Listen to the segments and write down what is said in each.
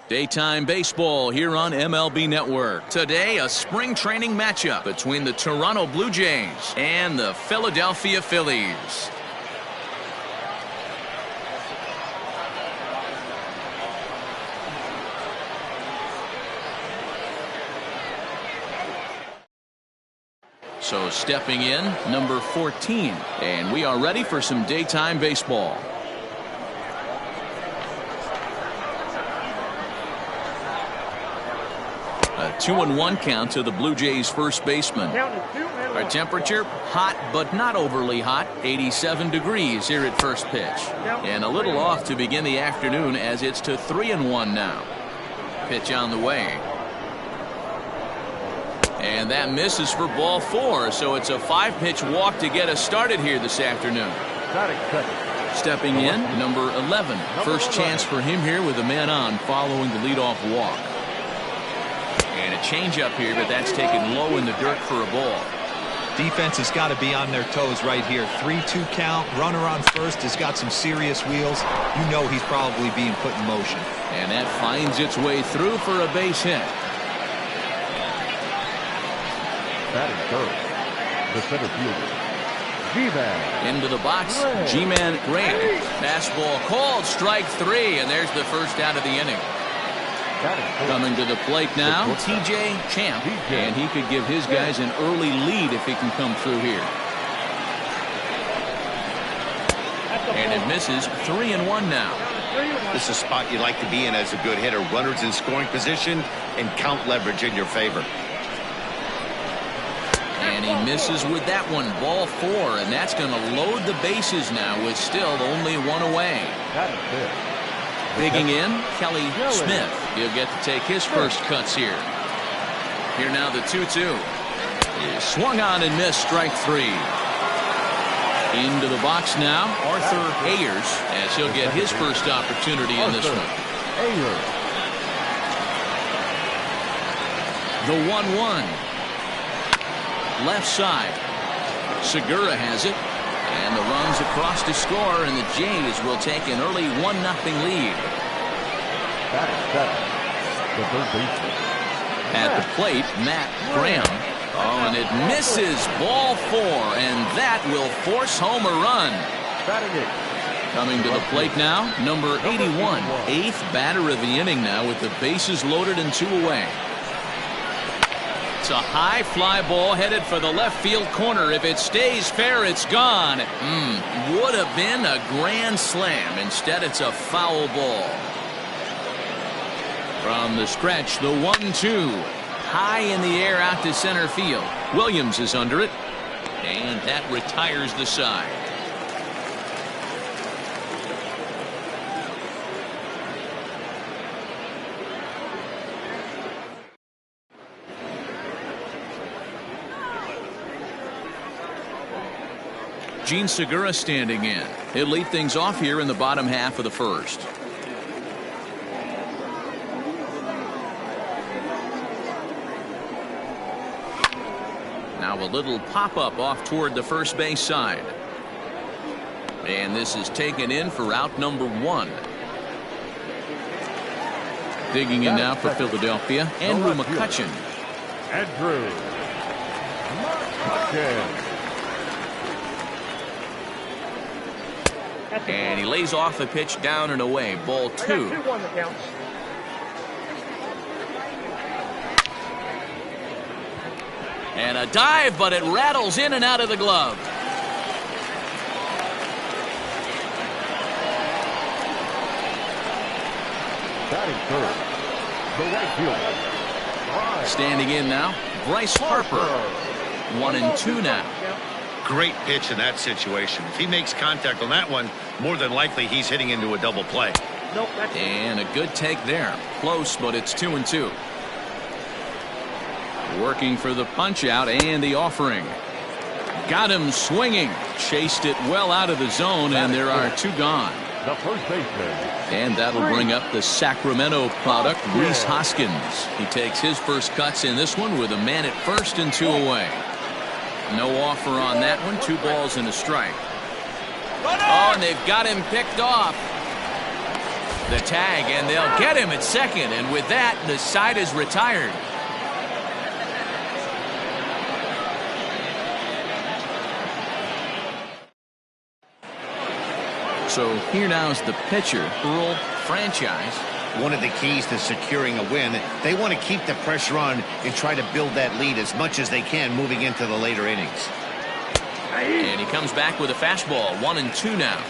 Daytime baseball here on MLB Network. Today, a spring training matchup between the Toronto Blue Jays and the Philadelphia Phillies. So stepping in, number 14, and we are ready for some daytime baseball. A 2-1 count to the Blue Jays first baseman. Our temperature, hot but not overly hot, 87 degrees here at first pitch. And a little off to begin the afternoon as it's to 3-1 now. Pitch on the way. And that misses for ball 4, so it's a 5-pitch walk to get us started here this afternoon. Stepping in, number 11. First chance for him here with a man on following the leadoff walk. And a changeup here, but that's taken low in the dirt for a ball. Defense has got to be on their toes right here. 3-2 count. Runner on first has got some serious wheels. You know he's probably being put in motion. And that finds its way through for a base hit. Batting first, the center fielder, G-Man. Into the box, G-Man Grant. Fastball called, strike 3, and there's the first out of the inning. Coming to the plate now, TJ Champ, and he could give his guys an early lead if he can come through here. And it misses, 3-1 now. This is a spot you like to be in as a good hitter. Runners in scoring position and count leverage in your favor. And he misses with that one, ball 4, and that's going to load the bases now with still only one away. Digging in, Kelly Smith. He'll get to take his first cuts here. Here now the 2-2. Swung on and missed, strike 3. Into the box now, Arthur Ayers, as he'll get his first opportunity in this one. The 1-1. Left side. Segura has it. And the runs across to score, and the Jays will take an early 1-0 lead. The third baseman. At the plate, Matt Graham. Oh, and it misses, ball 4, and that will force home a run. Coming to the plate now, number 81, 8th batter of the inning now with the bases loaded and 2 away. It's a high fly ball headed for the left field corner. If it stays fair, it's gone. Would have been a grand slam. Instead, it's a foul ball. From the stretch, the 1-2. High in the air out to center field. Williams is under it. And that retires the side. Gene Segura standing in. He'll lead things off here in the bottom half of the first. Now a little pop-up off toward the first base side. And this is taken in for out number 1. Digging in now for Philadelphia, Andrew McCutchen. Andrew McCutchen. And he lays off the pitch down and away. Ball 2. And a dive, but it rattles in and out of the glove. Batting third, the right fielder. Standing in now, Bryce Harper. 1-2 now. Great pitch in that situation. If he makes contact on that one, more than likely he's hitting into a double play. And a good take there. Close, but it's 2-2. Working for the punch out and the offering. Got him swinging. Chased it well out of the zone, and there are 2 gone. The first baseman. And that'll bring up the Sacramento product, Rhys Hoskins. He takes his first cuts in this one with a man at first and 2 away. No offer on that one. 2 balls and a strike. Oh, and they've got him picked off. The tag, and they'll get him at second. And with that, the side is retired. So here now is the pitcher, Earl Franchise. One of the keys to securing a win, they want to keep the pressure on and try to build that lead as much as they can moving into the later innings. And he comes back with a fastball, 1-2 now.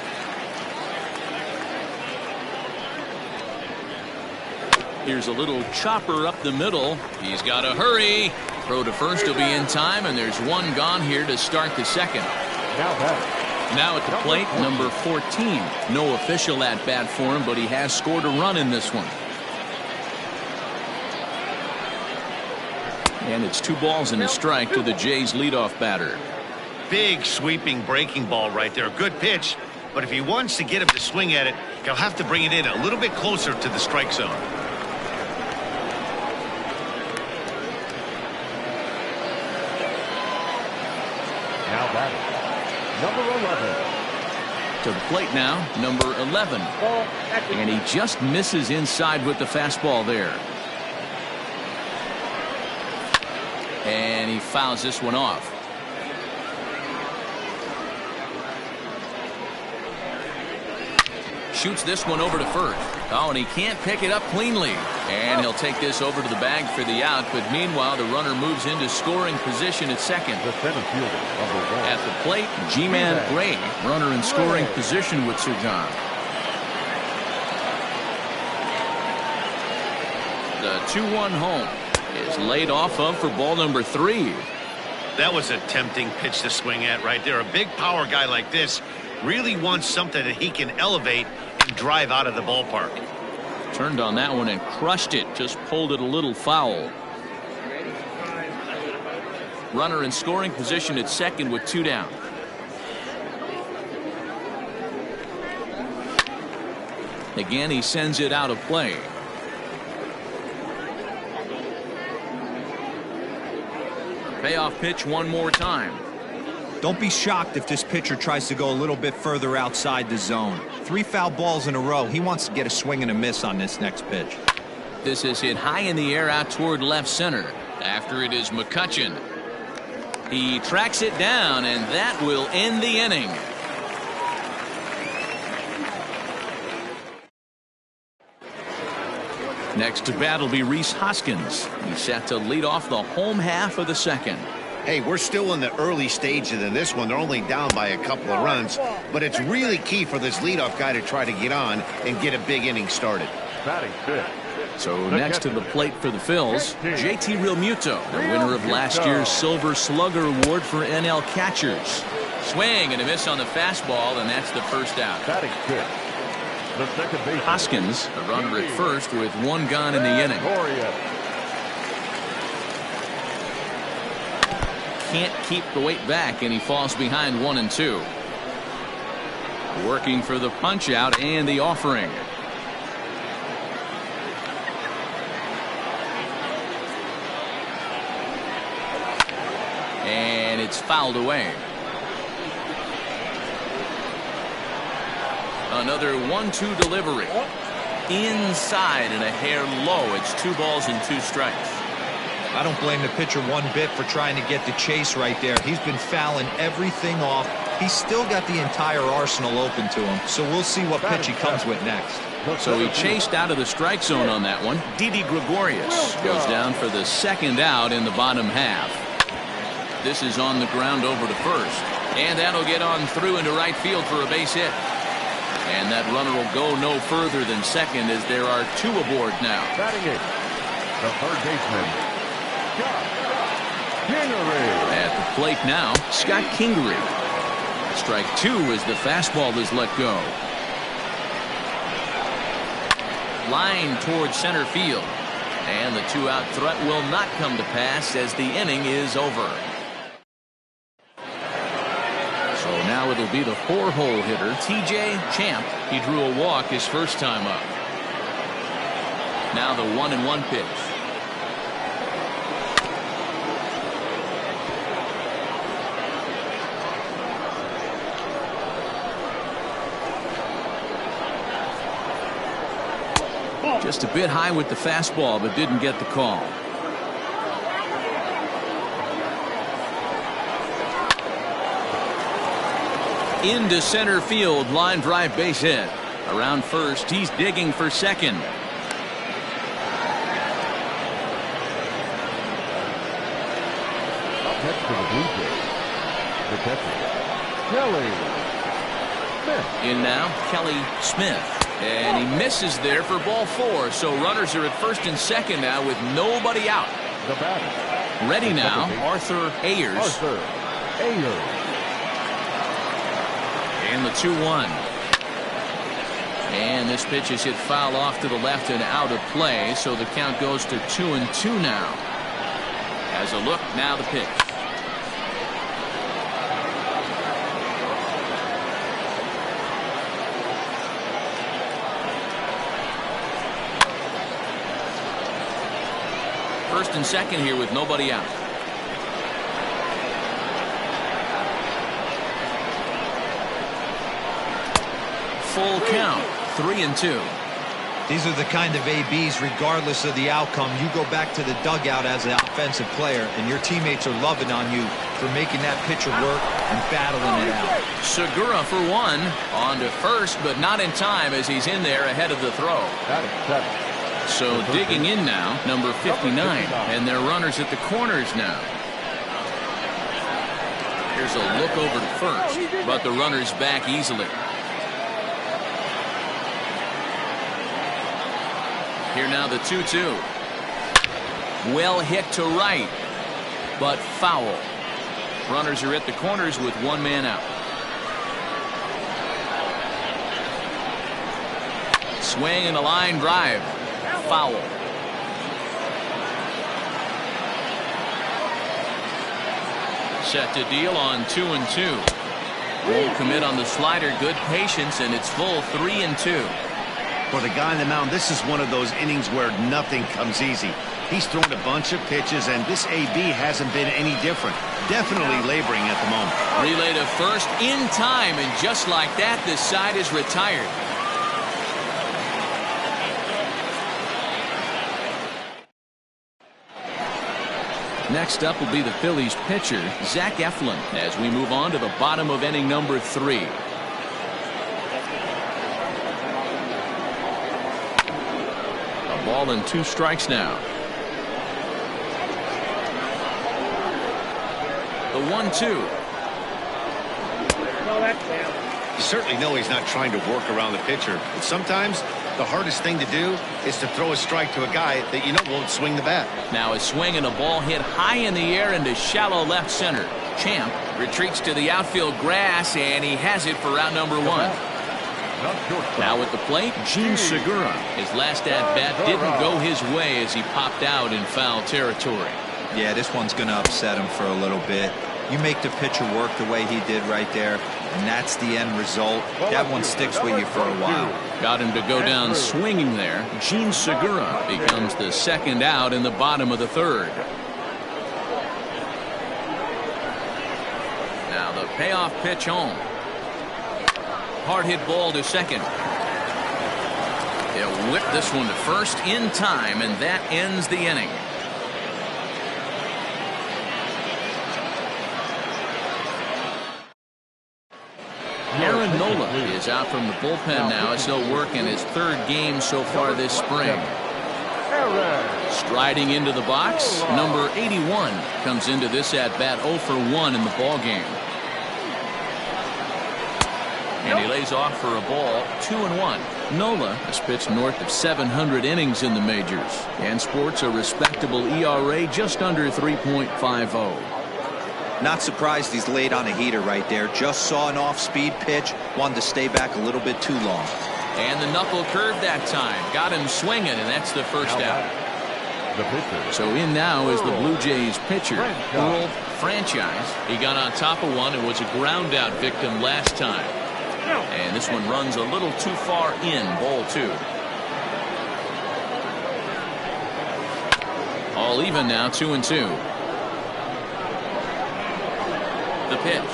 Here's a little chopper up the middle. He's got to hurry. Throw to first will be in time, and there's one gone here to start the second. Now at the plate, number 14. No official at bat for him, but he has scored a run in this one. And it's 2 balls and a strike to the Jays leadoff batter. Big sweeping breaking ball right there. Good pitch, but if he wants to get him to swing at it, he'll have to bring it in a little bit closer to the strike zone. Now batting, number 11. To the plate now, number 11. And he just misses inside with the fastball there. And he fouls this one off. Shoots this one over to first. Oh, and he can't pick it up cleanly. And he'll take this over to the bag for the out. But meanwhile, the runner moves into scoring position at second. The center fielder, number 1. At the plate, G-Man Gray, runner in scoring position with Sir John. The 2-1 home is laid off of for ball number 3. That was a tempting pitch to swing at right there. A big power guy like this really wants something that he can elevate and drive out of the ballpark. Turned on that one and crushed it. Just pulled it a little foul. Runner in scoring position at second with 2 down. Again, he sends it out of play. Payoff pitch one more time. Don't be shocked if this pitcher tries to go a little bit further outside the zone. 3 foul balls in a row. He wants to get a swing and a miss on this next pitch. This is hit high in the air out toward left center. After it is McCutchen. He tracks it down, and that will end the inning. Next to bat will be Rhys Hoskins. He's set to lead off the home half of the second. Hey, we're still in the early stages of this one. They're only down by a couple of runs, but it's really key for this leadoff guy to try to get on and get a big inning started. Batting 5th. So next to the plate for the Phils, JT Realmuto, the winner of last year's Silver Slugger Award for NL catchers. Swing and a miss on the fastball, and that's the first out. Batting 5th. The second base. Hoskins, the runner at first with 1 gone in the inning. Can't keep the weight back, and he falls behind 1-2. Working for the punch out and the offering. And it's fouled away. Another 1-2 delivery. Inside and a hair low. It's 2 balls and 2 strikes. I don't blame the pitcher one bit for trying to get the chase right there. He's been fouling everything off. He's still got the entire arsenal open to him. So we'll see what pitch he comes with next. So he chased out of the strike zone on that one. Didi Gregorius goes down for the second out in the bottom half. This is on the ground over to first. And that'll get on through into right field for a base hit. And that runner will go no further than second as there are 2 aboard now. Batting 8th. The third baseman. At the plate now, Scott Kingery. Strike 2 as the fastball is let go. Line towards center field. And the 2-out threat will not come to pass as the inning is over. So now it'll be the 4-hole hitter, TJ Champ. He drew a walk his first time up. Now the 1-1 pitch. Just a bit high with the fastball, but didn't get the call. Into center field, line drive, base hit. Around first, he's digging for second. Up next for the Blue Jays, the catcher, Kelly Smith. In now, Kelly Smith. And he misses there for ball 4. So runners are at first and second now with nobody out. The batter. Ready now, Arthur Ayers. Arthur Ayers. And the 2-1. And this pitch is hit foul off to the left and out of play. So the count goes to 2-2 now. As a look, now the pitch. First and second here with nobody out. Full count, 3-2. These are the kind of ABs, regardless of the outcome. You go back to the dugout as an offensive player, and your teammates are loving on you for making that pitcher work and battling it out. Segura for 1. On to first, but not in time as he's in there ahead of the throw. So digging in now, number 59, and they're runners at the corners now. Here's a look over to first, but the runner's back easily. Here now the 2-2. Well hit to right, but foul. Runners are at the corners with one man out. Swing and a line drive. Foul. Set to deal on 2-2. Won't commit on the slider. Good patience, and it's full 3-2. For the guy on the mound, this is one of those innings where nothing comes easy. He's thrown a bunch of pitches, and this AB hasn't been any different. Definitely laboring at the moment. Relay to first in time, and just like that, this side is retired. Next up will be the Phillies pitcher, Zach Eflin, as we move on to the bottom of inning number 3. A ball and 2 strikes now. The 1-2. You certainly know he's not trying to work around the pitcher, but sometimes the hardest thing to do is to throw a strike to a guy that you know won't swing the bat. Now a swing and a ball hit high in the air into shallow left center. Champ retreats to the outfield grass, and he has it for round number 1. Now at the plate, Gene Segura. His last at-bat didn't go his way as he popped out in foul territory. Yeah, this one's going to upset him for a little bit. You make the pitcher work the way he did right there, and that's the end result. That one sticks with you for a while. Got him to go down swinging there. Gene Segura becomes the second out in the bottom of the 3rd. Now the payoff pitch home. Hard hit ball to second. He'll whip this one to first in time, and that ends the inning. Aaron Nola is out from the bullpen now as he'll work in his 3rd game so far this spring. Striding into the box, number 81 comes into this at-bat 0 for 1 in the ball game. And he lays off for a ball, 2-1. Nola has pitched north of 700 innings in the majors and sports a respectable ERA just under 3.50. Not surprised he's laid on a heater right there. Just saw an off-speed pitch. Wanted to stay back a little bit too long. And the knuckle curve that time. Got him swinging, and that's the first out. So in now is the Blue Jays pitcher, Earl Franchise. He got on top of one and was a ground out victim last time. And this one runs a little too far in, ball 2. All even now, 2-2. The pitch.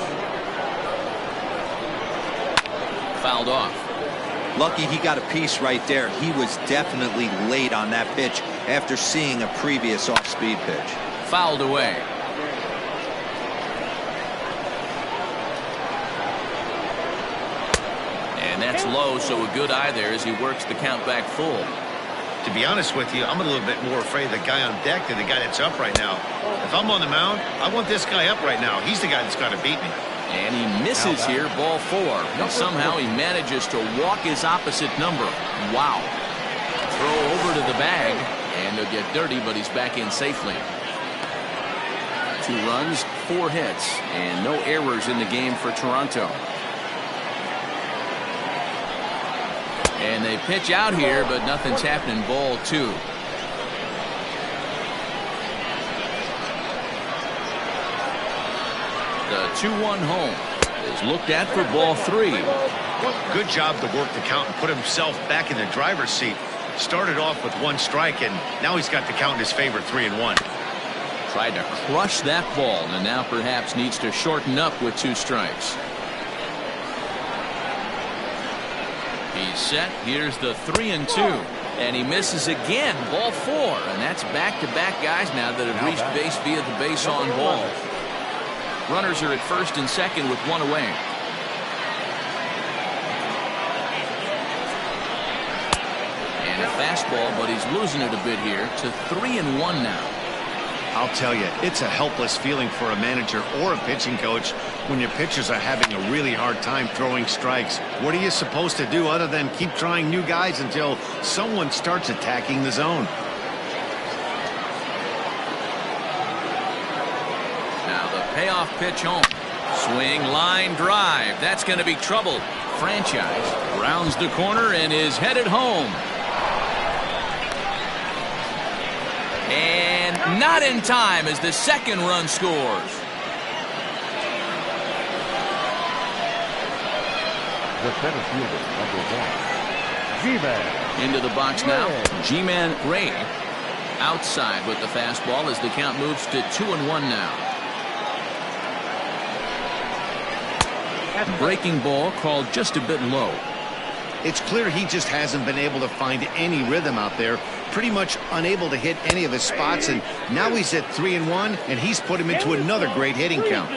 Fouled off. Lucky he got a piece right there. He was definitely late on that pitch after seeing a previous off-speed pitch. Fouled away. And that's low, so a good eye there as he works the count back full. To be honest with you, I'm a little bit more afraid of the guy on deck than the guy that's up right now. If I'm on the mound, I want this guy up right now. He's the guy that's got to beat me. And he misses here, ball 4. And somehow he manages to walk his opposite number. Wow. Throw over to the bag, and he'll get dirty, but he's back in safely. 2 runs, 4 hits, and no errors in the game for Toronto. And they pitch out here, but nothing's happening. Ball 2. The 2-1 home is looked at for ball 3. Good job to work the count and put himself back in the driver's seat. Started off with 1 strike, and now he's got the count in his favor, 3-1. Tried to crush that ball, and now perhaps needs to shorten up with 2 strikes. He's set. Here's the 3-2. And he misses again. Ball 4. And that's back-to-back guys now that have reached base via the base on ball. Runners are at first and second with 1 away. And a fastball, but he's losing it a bit here to 3-1 now. I'll tell you, it's a helpless feeling for a manager or a pitching coach when your pitchers are having a really hard time throwing strikes. What are you supposed to do other than keep trying new guys until someone starts attacking the zone? Now the payoff pitch home. Swing, line, drive. That's going to be trouble. Franchise rounds the corner and is headed home. And not in time as the second run scores. The center fielder, number 1, G-Man. Into the box now. G-Man Ray outside with the fastball as the count moves to 2-1 now. Breaking ball called just a bit low. It's clear he just hasn't been able to find any rhythm out there. Pretty much unable to hit any of his spots, and now he's at 3-1, and he's put him into another great hitting count.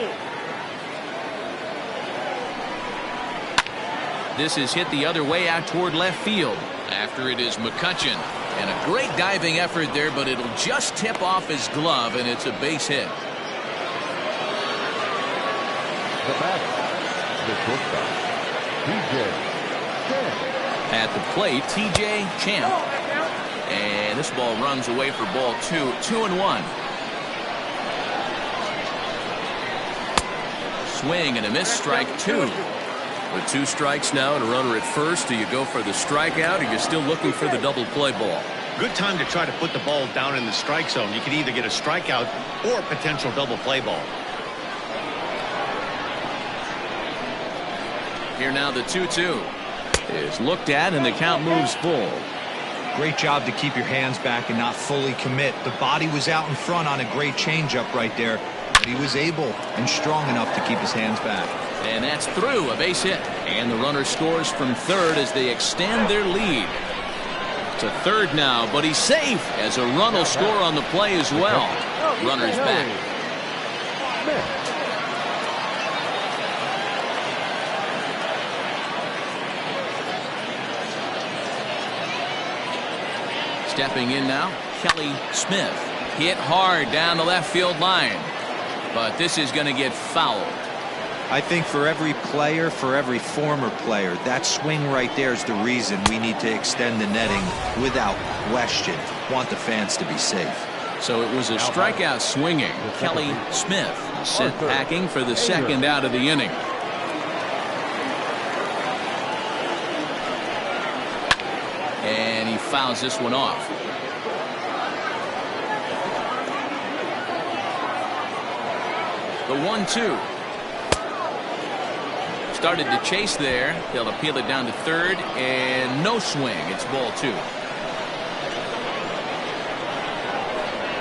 This is hit the other way out toward left field. After it is McCutchen. And a great diving effort there, but it'll just tip off his glove, and it's a base hit. The batter, the shortstop, T.J. Champ. At the plate, T.J. Champ. And this ball runs away for ball 2. 2-1. Swing and a miss, strike 2. With 2 strikes now and a runner at first, do you go for the strikeout or you're still looking for the double play ball? Good time to try to put the ball down in the strike zone. You can either get a strikeout or a potential double play ball. Here now the 2-2 is looked at and the count moves full. Great job to keep your hands back and not fully commit. The body was out in front on a great changeup right there, but he was able and strong enough to keep his hands back. And that's through, a base hit. And the runner scores from third as they extend their lead. To third now, but he's safe as a run will score on the play as well. Runner's back. Stepping in now, Kelly Smith. Hit hard down the left field line. But this is going to get fouled. I think for every player, for every former player, that swing right there is the reason we need to extend the netting without question. Want the fans to be safe. So it was a strikeout swinging. Kelly Smith sent packing for the second out of the inning. And he fouls this one off. The 1-2. Started to chase there. They'll appeal it down to third, and no swing. It's ball 2.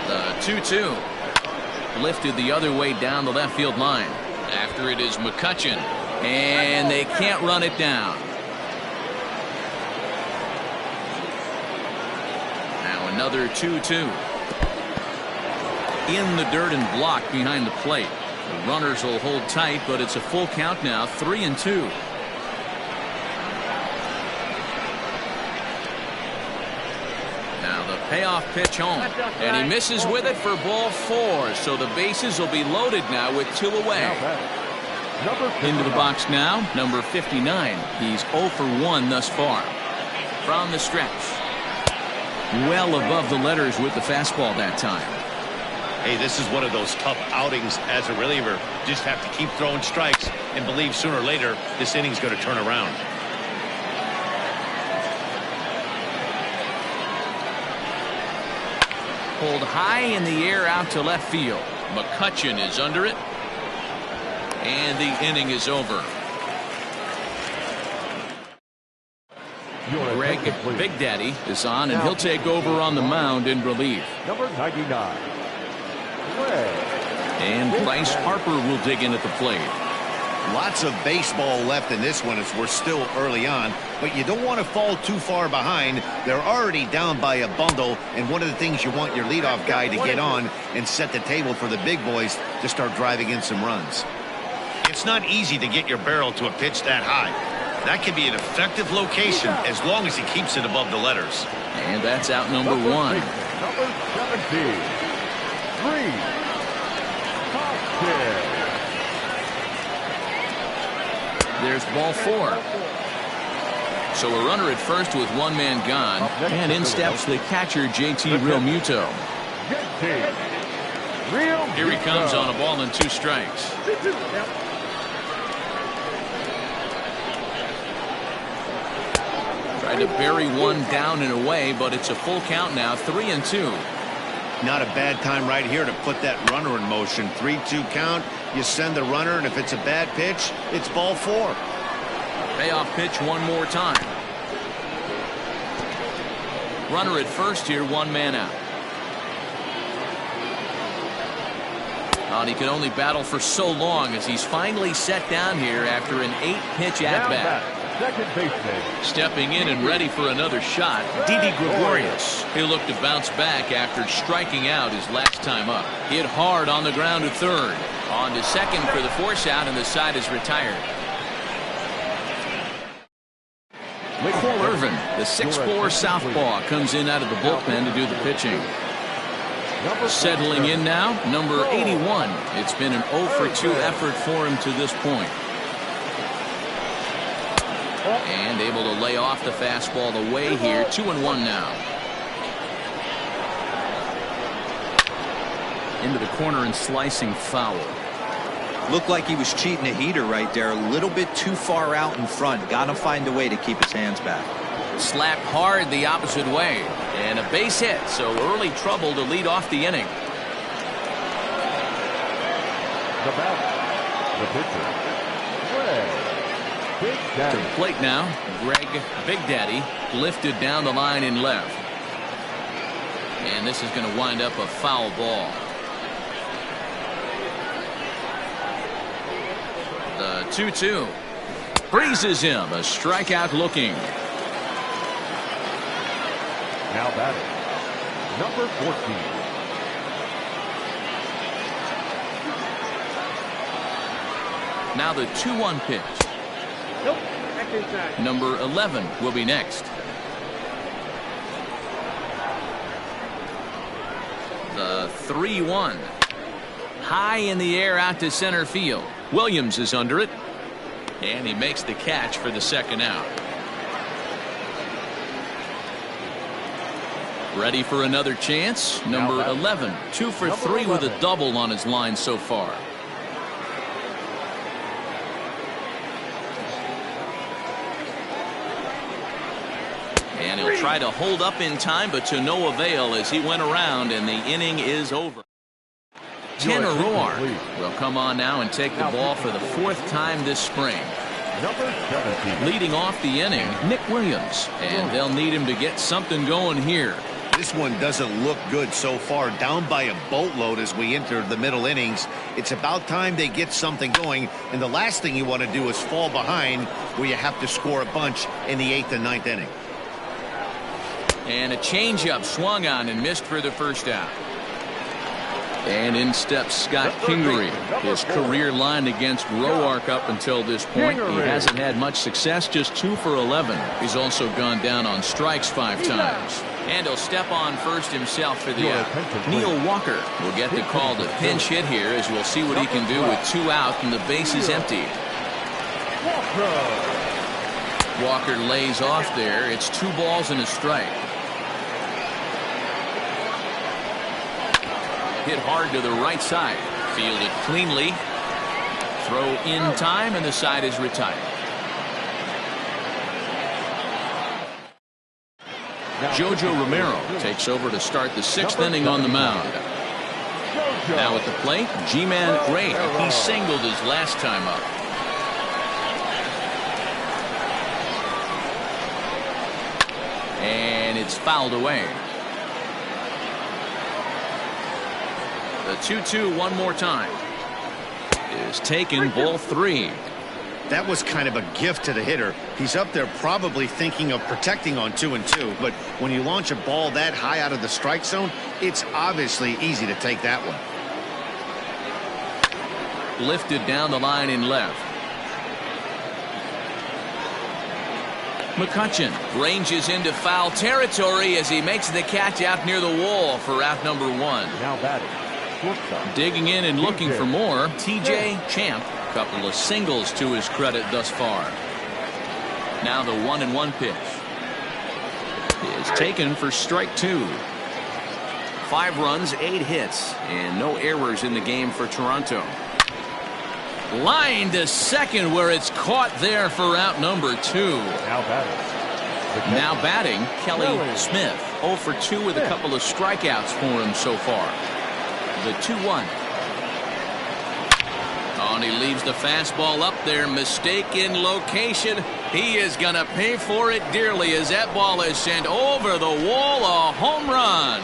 The 2-2 lifted the other way down the left field line. After it is McCutchen, and they can't run it down. Another 2-2. In the dirt and blocked behind the plate. The runners will hold tight, but it's a full count now, 3-2. Now the payoff pitch home, and he misses with it for ball 4, so the bases will be loaded now with 2 away. Into the box now, number 59. He's 0 for 1 thus far. From the stretch. Well above the letters with the fastball that time. Hey, this is one of those tough outings as a reliever. Just have to keep throwing strikes and believe sooner or later this inning's going to turn around. Pulled high in the air out to left field. McCutchen is under it. And the inning is over. Greg Big Daddy is on, and he'll take over on the mound in relief. Number 99. And Bryce Harper will dig in at the plate. Lots of baseball left in this one as we're still early on, but you don't want to fall too far behind. They're already down by a bundle, and one of the things you want your leadoff guy to get on and set the table for the big boys to start driving in some runs. It's not easy to get your barrel to a pitch that high. That can be an effective location as long as he keeps it above the letters. And that's out number 1. Number 17. 3. There's ball 4. So a runner at first with 1 man gone, and in steps the catcher JT Realmuto. Here he comes on a ball and 2 strikes. Tried to bury one down and away, but it's a full count now, 3-2. Not a bad time right here to put that runner in motion. 3-2 count. You send the runner, and if it's a bad pitch, it's ball 4. Payoff pitch one more time. Runner at first here, 1 man out. And he could only battle for so long as he's finally set down here after an 8-pitch at-bat. Second baseman. Stepping in and ready for another shot, Didi Gregorius. He'll look to bounce back after striking out his last time up. Hit hard on the ground at third. On to second for the force out, and the side is retired. Cole Irvin, the 6'4" southpaw, comes in out of the bullpen to do the pitching. Settling in now, number 81. It's been an 0 for 2 effort for him to this point. And able to lay off the fastball away here. 2-1 now. Into the corner and slicing foul. Looked like he was cheating a heater right there. A little bit too far out in front. Got to find a way to keep his hands back. Slapped hard the opposite way. And a base hit, so early trouble to lead off the inning. The batter, the pitcher, Big Daddy. To the plate now, Greg Big Daddy lifted down the line in left. And this is going to wind up a foul ball. The 2-2. Freezes him. A strikeout looking. Now batting, number 14. Now the 2-1 pitch. Nope, back inside. Number 11 will be next. The 3-1. High in the air out to center field. Williams is under it. And he makes the catch for the second out. Ready for another chance. Number 11. 2 for 3 with a double on his line so far. And he'll try to hold up in time, but to no avail as he went around, and the inning is over. Tanner Roark will come on now and take the ball for the 4th time this spring. Number 17. Leading off the inning, Nick Williams, and they'll need him to get something going here. This one doesn't look good so far. Down by a boatload as we enter the middle innings. It's about time they get something going, and the last thing you want to do is fall behind where you have to score a bunch in the 8th and 9th inning. And a changeup swung on and missed for the first out. And in steps Scott Kingery. His career line against Roark up until this point. He hasn't had much success, just 2 for 11. He's also gone down on strikes 5 times. And he'll step on first himself for the out. Neil Walker will get the call to pinch hit here, as we'll see what he can do with 2 out and the base is empty. Walker lays off there. It's 2 balls and a strike. Hit hard to the right side. Fielded cleanly. Throw in time, and the side is retired. Jojo Romero takes over to start the 6th inning on the mound. Now at the plate, G-Man Gray. He singled his last time up. And it's fouled away. The 2-2 one more time is taken, ball 3. That was kind of a gift to the hitter. He's up there probably thinking of protecting on 2-2, but when you launch a ball that high out of the strike zone, it's obviously easy to take that one. Lifted down the line in left. McCutchen ranges into foul territory as he makes the catch out near the wall for out number 1. Now batting. Digging in and looking for more, TJ Champ. Couple of singles to his credit thus far. Now the 1-1 pitch is taken for strike 2. 5 runs, 8 hits, and no errors in the game for Toronto. Line to second, where it's caught there for out number 2. Now batting, Kelly Smith. 0 for 2 with a couple of strikeouts for him so far. The 2-1. Oh, and he leaves the fastball up there. Mistake in location. He is going to pay for it dearly as that ball is sent over the wall. A home run.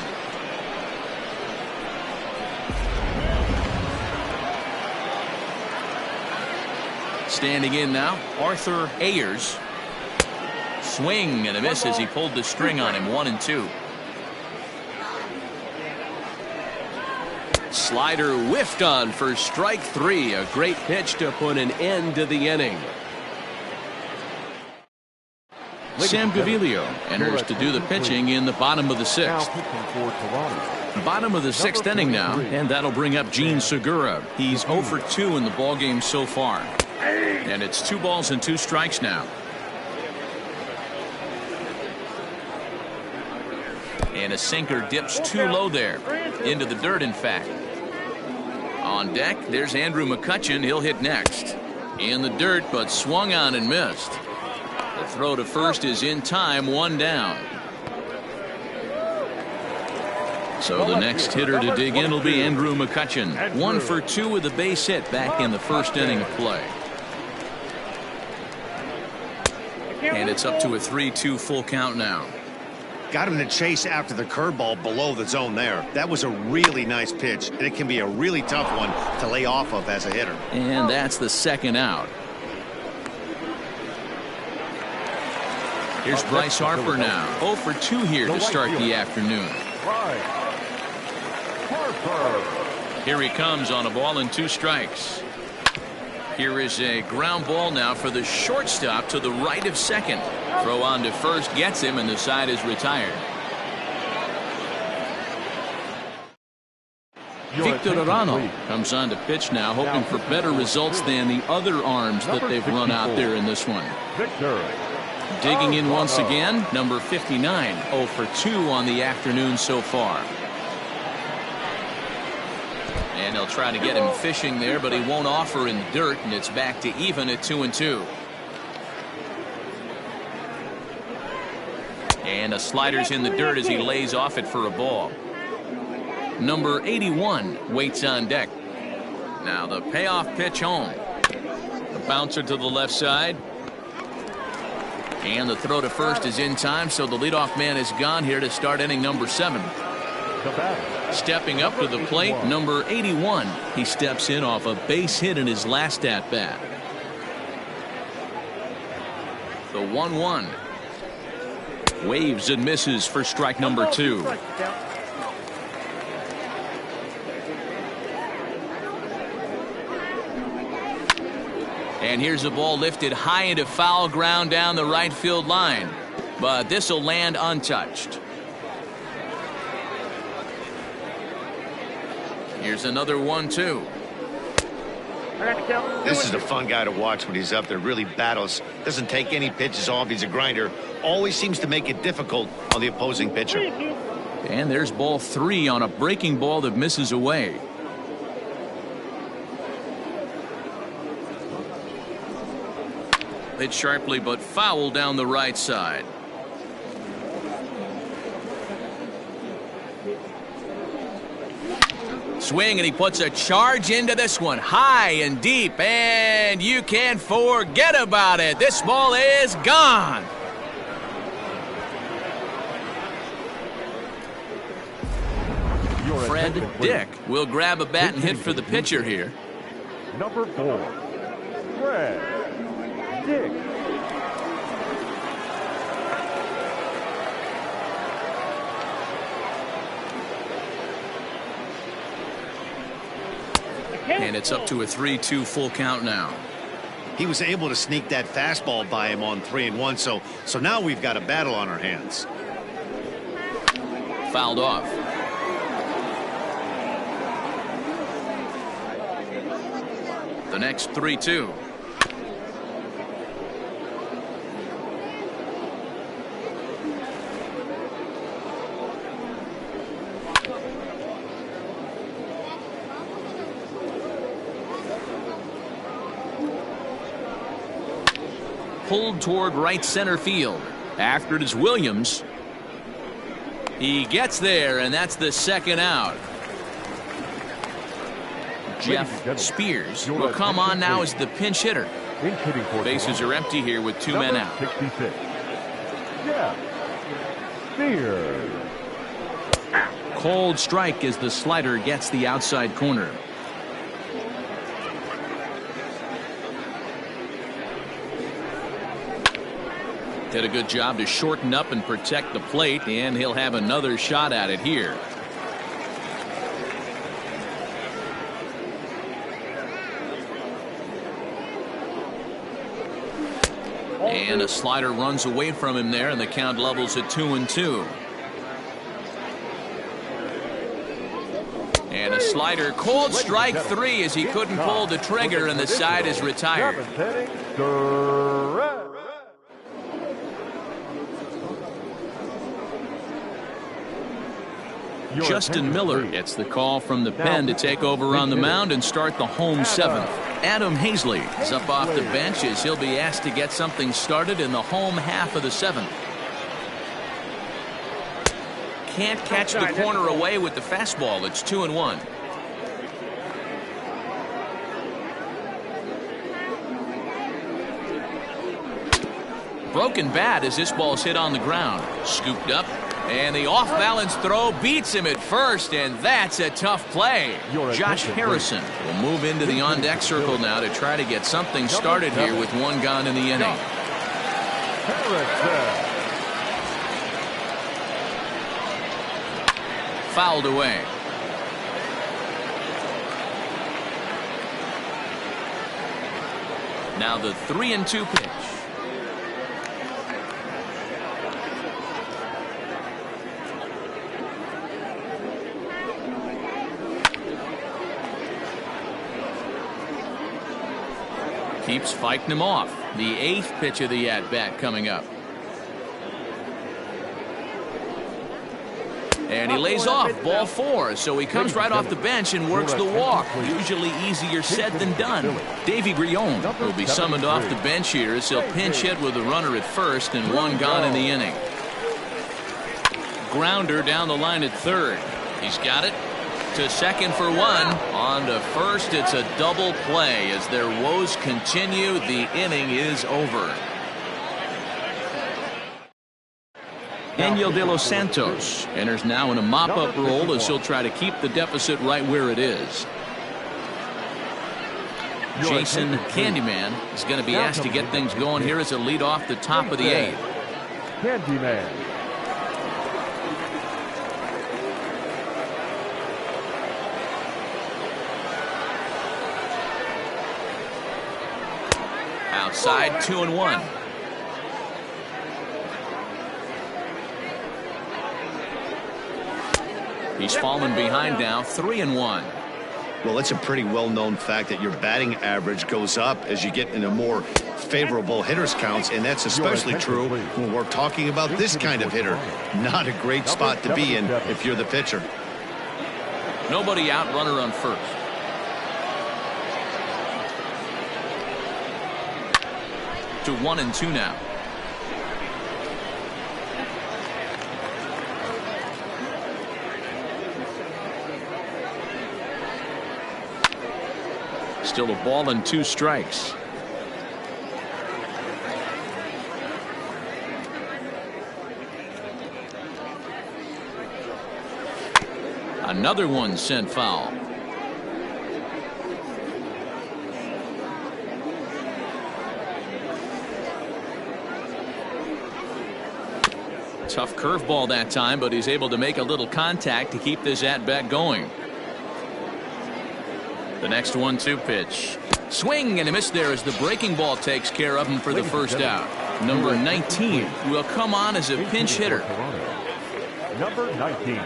Standing in now, Arthur Ayers. Swing and a miss as he pulled the string on him. 1-2. Slider whiffed on for strike 3. A great pitch to put an end to the inning. Sam Gaviglio enters to do the pitching in the bottom of the 6th. Bottom of the 6th inning now, and that'll bring up Gene Segura. He's 0 for 2 in the ballgame so far. And it's 2 balls and 2 strikes now. And a sinker dips too low there. Into the dirt, in fact. On deck, there's Andrew McCutchen. He'll hit next. In the dirt, but swung on and missed. The throw to first is in time, 1 down. So the next hitter to dig in will be Andrew McCutchen. 1 for 2 with a base hit back in the 1st inning of play. And it's up to a 3-2 full count now. Got him to chase after the curveball below the zone there. That was a really nice pitch, and it can be a really tough one to lay off of as a hitter. And that's the 2nd out. Here's Bryce Harper now. 0 for 2 here to start the afternoon. Here he comes on a ball and 2 strikes. Here is a ground ball now for the shortstop to the right of second. Throw on to first gets him, and the side is retired. Victor Arano comes on to pitch now, hoping for better results than the other arms that they've run out there in this one. Digging in once again, number 59, 0 for 2 on the afternoon so far. And they'll try to get him fishing there, but he won't offer in the dirt, and it's back to even at 2-2. And a slider's in the dirt as he lays off it for a ball. Number 81 waits on deck. Now the payoff pitch home. The bouncer to the left side. And the throw to first is in time, so the leadoff man is gone here to start inning number 7. Stepping up to the plate, number 81. He steps in off a base hit in his last at-bat. The 1-1. Waves and misses for strike number 2. And here's a ball lifted high into foul ground down the right field line. But this will land untouched. Here's another 1-2. This is a fun guy to watch when he's up there. Really battles. Doesn't take any pitches off. He's a grinder. Always seems to make it difficult on the opposing pitcher. And there's ball 3 on a breaking ball that misses away. Hit sharply but foul down the right side. Swing, and he puts a charge into this one, high and deep, and you can't forget about it. This ball is gone. Fred Dick will grab a bat and hit for the pitcher here. Number 4, Fred Dick. And it's up to a 3-2 full count now. He was able to sneak that fastball by him on 3-1, so now we've got a battle on our hands. Fouled off. The next 3-2. Pulled toward right center field. After it is Williams. He gets there, and that's the second out. Jeff Spears will come on now as the pinch hitter. Bases are empty here with 2 men out. 66. Jeff Spears. Cold strike as the slider gets the outside corner. Did a good job to shorten up and protect the plate, and he'll have another shot at it here. And a slider runs away from him there, and the count levels at 2-2. And a slider, cold strike 3 as he couldn't pull the trigger, and the side is retired. Justin Miller gets the call from the pen to take over on the mound and start the home 7th. Adam Hazley is up off the bench as he'll be asked to get something started in the home half of the 7th. Can't catch the corner away with the fastball. It's 2-1. Broken bat as this ball's hit on the ground. Scooped up. And the off-balance throw beats him at first, and that's a tough play. Josh Harrison will move into the on-deck circle now to try to get something started here with 1 gone in the inning. Fouled away. Now the 3-2 pitch. Keeps fighting him off. The 8th pitch of the at-bat coming up. And he lays off, ball 4, so he comes right off the bench and works the walk. Usually easier said than done. Davy Grion will be summoned off the bench here as he'll pinch hit with a runner at first and 1 gone in the inning. Grounder down the line at 3rd. He's got it. To second for 1. On to first, it's a double play. As their woes continue, the inning is over. Daniel De Los Santos enters now in a mop-up role as he'll try to keep the deficit right where it is. Jason Candyman is going to be asked to get things going here as a lead off the top of the 8th. Candyman. outside, 2-1. He's fallen behind now, 3-1. Well, it's a pretty well-known fact that your batting average goes up as you get into more favorable hitters counts, and that's especially true when we're talking about this kind of hitter. Not a great spot to be in if you're the pitcher. Nobody out, runner on first. To 1-2 now. Still a ball and 2 strikes. Another one sent foul. Tough curveball that time, but he's able to make a little contact to keep this at-bat going. The next 1-2 pitch. Swing and a miss there as the breaking ball takes care of him for the first out. Number 19 will come on as a pinch hitter. Number 19.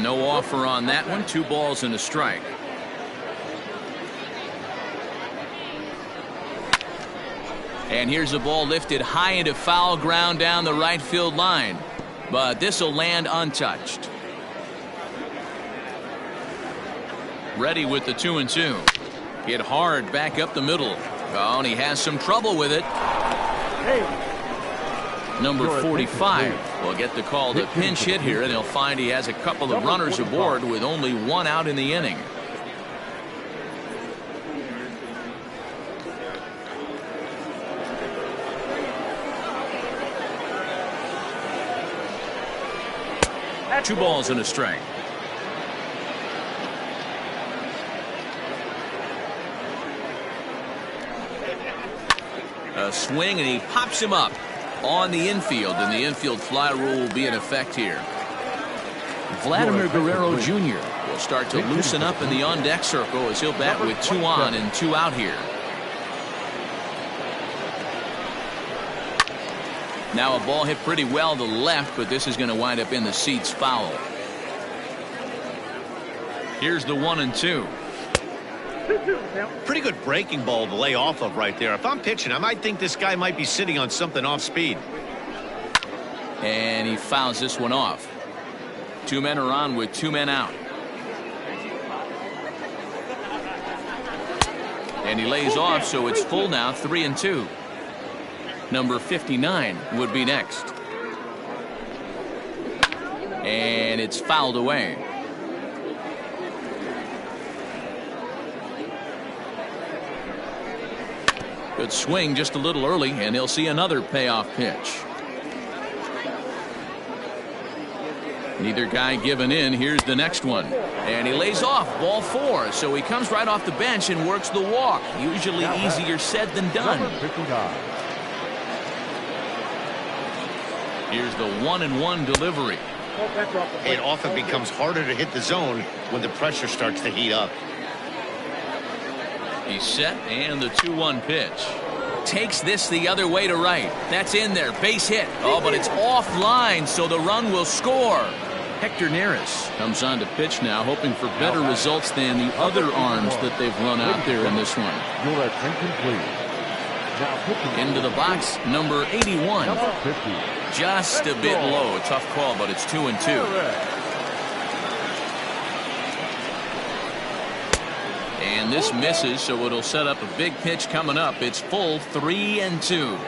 No offer on that one. 2 balls and a strike. And here's a ball lifted high into foul ground down the right field line. But this will land untouched. Ready with the 2-2. Hit hard back up the middle. Oh, and he has some trouble with it. Number 45 will get the call to pinch hit here, and he'll find he has a couple of runners aboard with only 1 out in the inning. Two balls and a strike. A swing, and he pops him up on the infield, and the infield fly rule will be in effect here. Vladimir Guerrero Jr. will start to loosen up in the on-deck circle as he'll bat with 2 on and 2 out here. Now a ball hit pretty well to the left, but this is going to wind up in the seats foul. Here's the 1-2. Pretty good breaking ball to lay off of right there. If I'm pitching, I might think this guy might be sitting on something off speed. And he fouls this one off. 2 men are on with 2 men out. And he lays off, so it's full now, 3-2. Number 59 would be next. And it's fouled away. Good swing just a little early, and he'll see another payoff pitch. Neither guy giving in. Here's the next one. And he lays off, ball 4. So he comes right off the bench and works the walk. Usually easier said than done. Here's the 1-1 delivery. It often becomes harder to hit the zone when the pressure starts to heat up. He's set, and the 2-1 pitch. Takes this the other way to right. That's in there. Base hit. Oh, but it's offline, so the run will score. Hector Neris comes on to pitch now, hoping for better results than the other arms that they've run out there in this one. Into the box, number 81. Just a bit low. Tough call, but it's 2-2. And this misses, so it'll set up a big pitch coming up. It's full 3-2.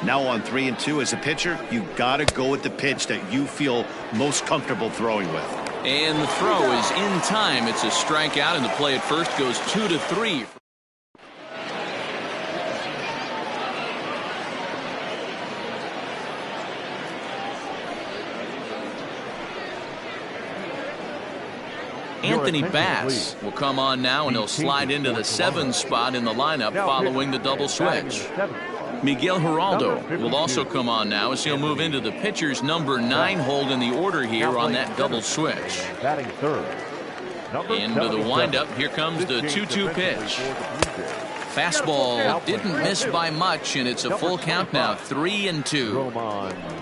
Now on 3-2 as a pitcher, you got to go with the pitch that you feel most comfortable throwing with. And the throw is in time. It's a strikeout, and the play at first goes 2-3. Anthony Bass will come on now, and he'll slide into the 7 spot in the lineup following the double switch. Miguel Geraldo will also come on now as he'll move into the pitcher's number 9 hold in the order here on that double switch. Batting third. Into the windup. Here comes the 2-2 pitch. Fastball didn't miss by much, and it's a full count now, 3-2.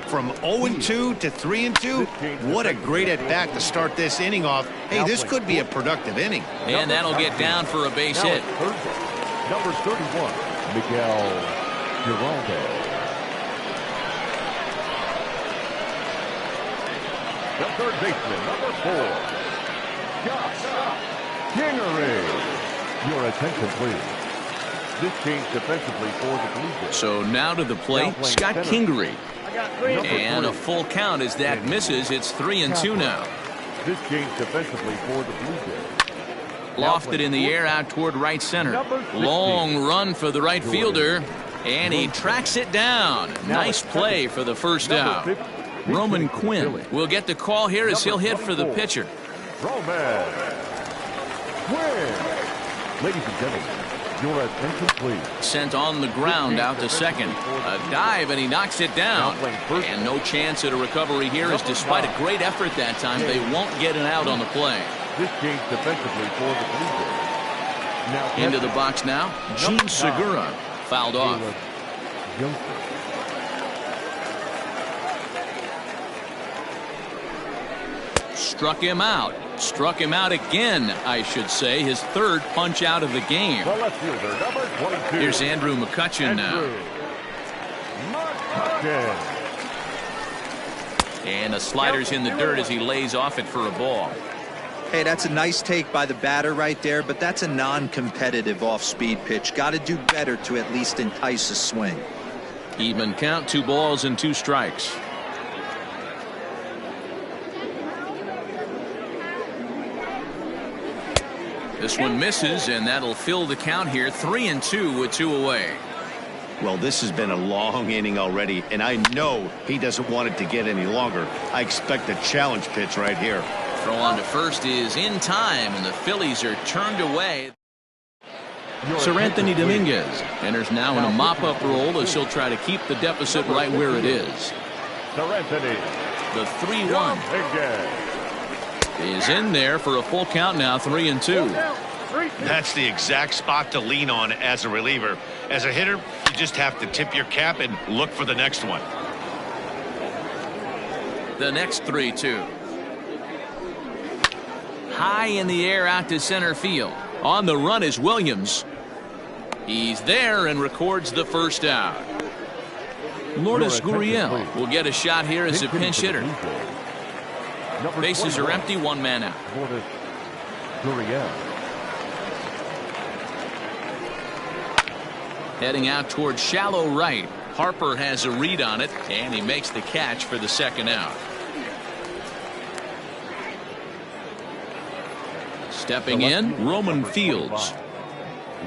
From 0-2 to 3-2, what a great at bat to start this inning off. Hey, this could be a productive inning. And that'll get down for a base hit. Number 31, Miguel Geraldo. The third baseman, number 4, Josh Kingery. Your attention, please. This change defensively for the Blue Jays. So now to the plate, Scott Kingery. And a full count as that misses. It's 3-2 now. This change defensively for the Blue Jays. Lofted in the air out toward right center. Long run for the right fielder. And he tracks it down. Nice play for the first out. Roman Quinn will get the call here as he'll hit for the pitcher. Roman Quinn. Ladies and gentlemen, your attention, please. Sent on the ground out to second. A dive, and he knocks it down. And no chance at a recovery here, as despite a great effort that time, they won't get an out on the play. This change defensively for the Blue Jays. Now into the box now, Gene Segura fouled off. Struck him out. Struck him out again, I should say. His third punch out of the game. The left fielder, number 22. Here's Andrew McCutchen now. And the slider's in the dirt as he lays off it for a ball. Hey, that's a nice take by the batter right there, but that's a non-competitive off-speed pitch. Got to do better to at least entice a swing. Even count, 2 balls and 2 strikes. This one misses, and that'll fill the count here, 3-2 with 2 away. Well, this has been a long inning already, and I know he doesn't want it to get any longer. I expect a challenge pitch right here. Throw on to first is in time, and the Phillies are turned away. Sir Anthony Dominguez enters now in a mop-up role as he'll try to keep the deficit right where it is. Sir Anthony. The 3-1 is in there for a full count now, 3-2. That's the exact spot to lean on as a reliever. As a hitter, you just have to tip your cap and look for the next one. The next 3-2. High in the air out to center field. On the run is Williams. He's there and records the first out. Lourdes Gurriel will get a shot here as a pinch hitter. Bases are empty, 1 man out. Heading out towards shallow right. Harper has a read on it, and he makes the catch for the second out. Stepping in, Roman Fields.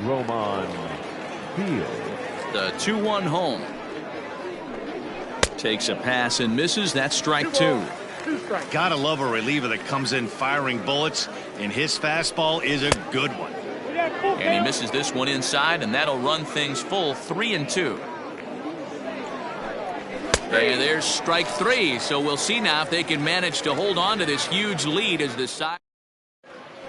Roman Fields. The 2-1 home. Takes a pass and misses. That's strike 2. Gotta love a reliever that comes in firing bullets, and his fastball is a good one. And he misses this one inside, and that'll run things full, 3-2. And there's strike 3, so we'll see now if they can manage to hold on to this huge lead as the side.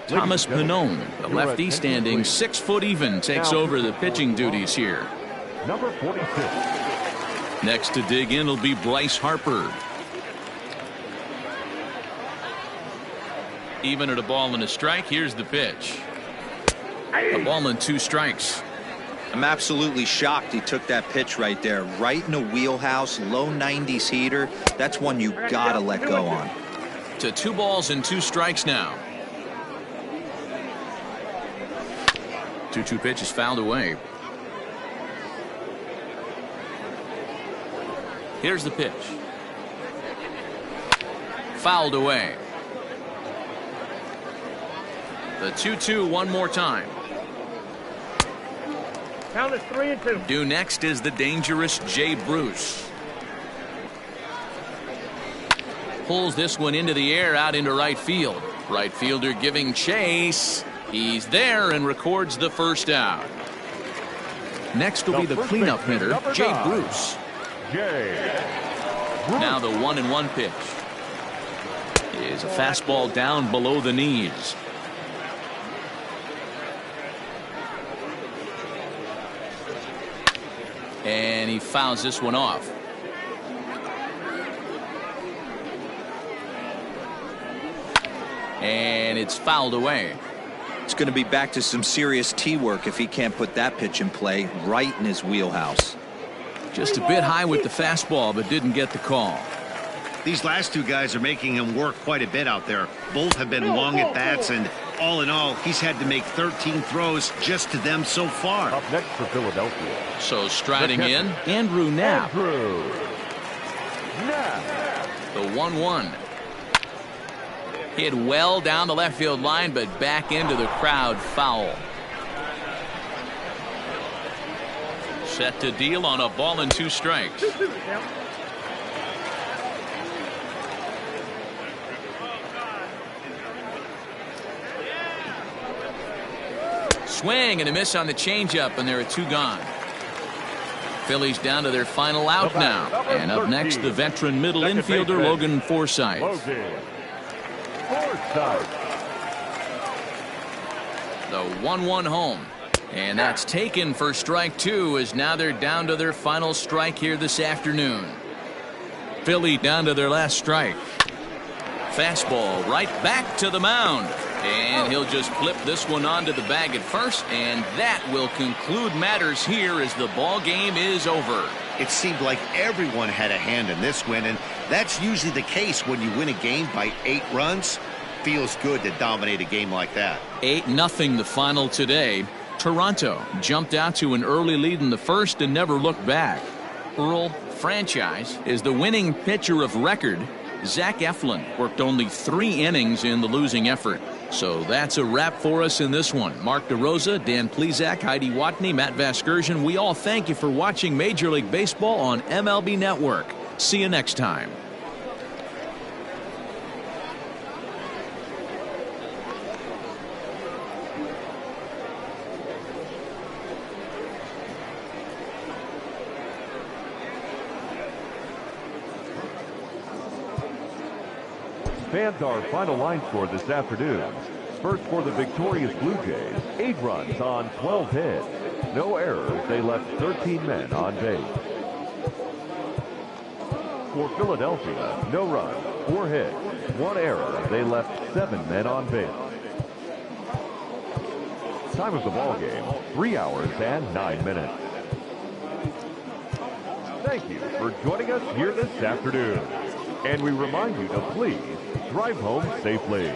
Thomas Pannone, the lefty, standing 6 foot even, takes over the pitching duties here. Number 46. Next to dig in will be Bryce Harper. Even at a ball and a strike, here's the pitch. A ball and 2 strikes. I'm absolutely shocked he took that pitch right there. Right in a wheelhouse, low 90s heater. That's one you gotta let go on. To 2 balls and 2 strikes now. 2-2 pitch is fouled away. Here's the pitch. Fouled away. The 2-2 one more time. Count is 3-2. Due next is the dangerous Jay Bruce. Pulls this one into the air out into right field. Right fielder giving chase. He's there and records the first out. Next will be the cleanup hitter, Jay Bruce. Now the 1-1 pitch is a fastball down below the knees. And he fouls this one off. And it's fouled away. It's going to be back to some serious tee work if he can't put that pitch in play right in his wheelhouse. Just a bit high with the fastball, but didn't get the call. These last two guys are making him work quite a bit out there. Both have been long at bats, and all in all, he's had to make 13 throws just to them so far. Up next for Philadelphia. So striding in, Andrew Knapp. The The 1-1. Hit well down the left field line, but back into the crowd, foul. Set to deal on a ball and 2 strikes. Swing and a miss on the changeup, and there are 2 gone. Phillies down to their final out now. And up next, the veteran middle infielder, Logan Forsythe. The 1-1 home. And that's taken for strike 2, as now they're down to their final strike here this afternoon. Philly down to their last strike. Fastball right back to the mound. And he'll just flip this one onto the bag at first, and that will conclude matters here as the ball game is over. It seemed like everyone had a hand in this win, and that's usually the case when you win a game by 8 runs. Feels good to dominate a game like that. 8-0 the final today. Toronto jumped out to an early lead in the first and never looked back. Earl Franchise is the winning pitcher of record. Zach Eflin worked only 3 innings in the losing effort. So that's a wrap for us in this one. Mark DeRosa, Dan Plesac, Heidi Watney, Matt Vasgersian. We all thank you for watching Major League Baseball on MLB Network. See you next time. Fans, our final line score this afternoon. First for the victorious Blue Jays, 8 runs on 12 hits. No errors, they left 13 men on base. For Philadelphia, no runs, 4 hits, 1 error, they left 7 men on base. Time of the ball game, 3 hours and 9 minutes. Thank you for joining us here this afternoon. And we remind you to please drive home safely.